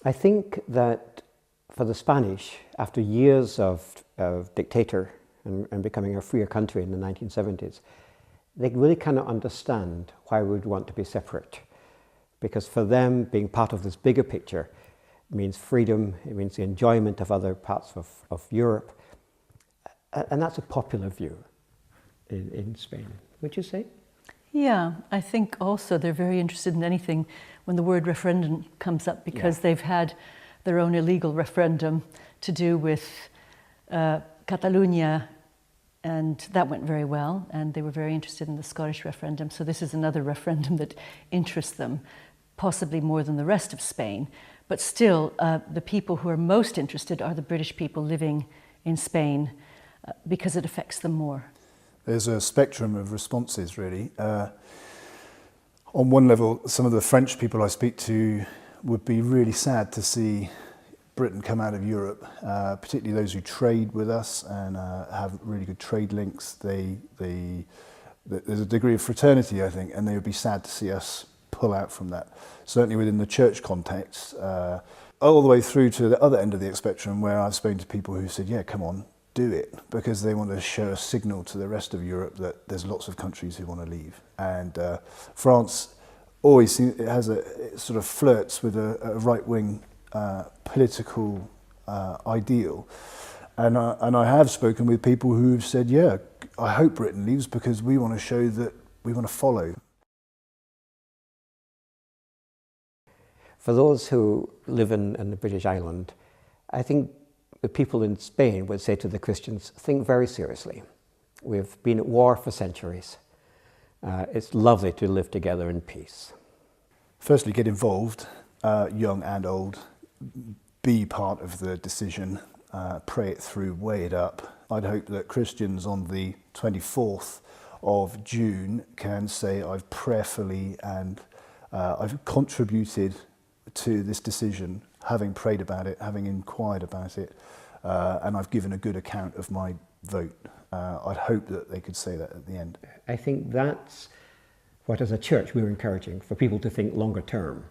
I think that for the Spanish, after years of dictator and becoming a freer country in the 1970s, they really cannot understand why we would want to be separate. Because for them, being part of this bigger picture means freedom, it means the enjoyment of other parts of Europe. And that's a popular view in Spain, would you say? Yeah, I think also they're very interested in anything when the word referendum comes up, because they've had their own illegal referendum to do with Catalonia, and that went very well, and they were very interested in the Scottish referendum. So this is another referendum that interests them, possibly more than the rest of Spain. But still, the people who are most interested are the British people living in Spain, because it affects them more. There's a spectrum of responses, really. On one level, some of the French people I speak to would be really sad to see Britain come out of Europe, particularly those who trade with us and have really good trade links. There's a degree of fraternity, I think, and they would be sad to see us pull out from that. Certainly within the church context, all the way through to the other end of the spectrum, where I've spoken to people who said, yeah, come on, do it, because they want to show a signal to the rest of Europe that there's lots of countries who want to leave. And France always it sort of flirts with a right-wing political ideal. And I have spoken with people who've said, yeah, I hope Britain leaves because we want to show that we want to follow. For those who live in the British island, I think the people in Spain would say to the Christians, think very seriously. We've been at war for centuries. It's lovely to live together in peace. Firstly, get involved, young and old. Be part of the decision, pray it through, weigh it up. I'd hope that Christians on the 24th of June can say, I've prayerfully and I've contributed to this decision, having prayed about it, having inquired about it, and I've given a good account of my vote. I'd hope that they could say that at the end. I think that's what, as a church, we're encouraging, for people to think longer term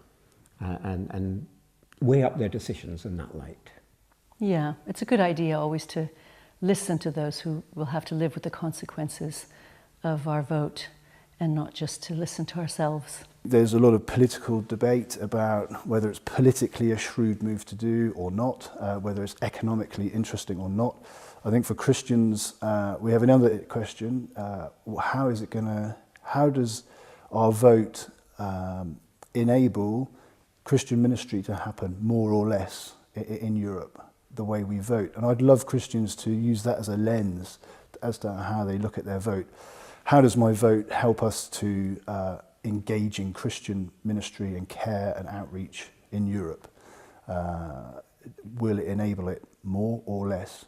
and weigh up their decisions in that light. Yeah, it's a good idea always to listen to those who will have to live with the consequences of our vote, and not just to listen to ourselves. There's a lot of political debate about whether it's politically a shrewd move to do or not, whether it's economically interesting or not. I think for Christians, we have another question. How does our vote enable Christian ministry to happen more or less in Europe, the way we vote? And I'd love Christians to use that as a lens as to how they look at their vote. How does my vote help us to engage in Christian ministry and care and outreach in Europe? Will it enable it more or less?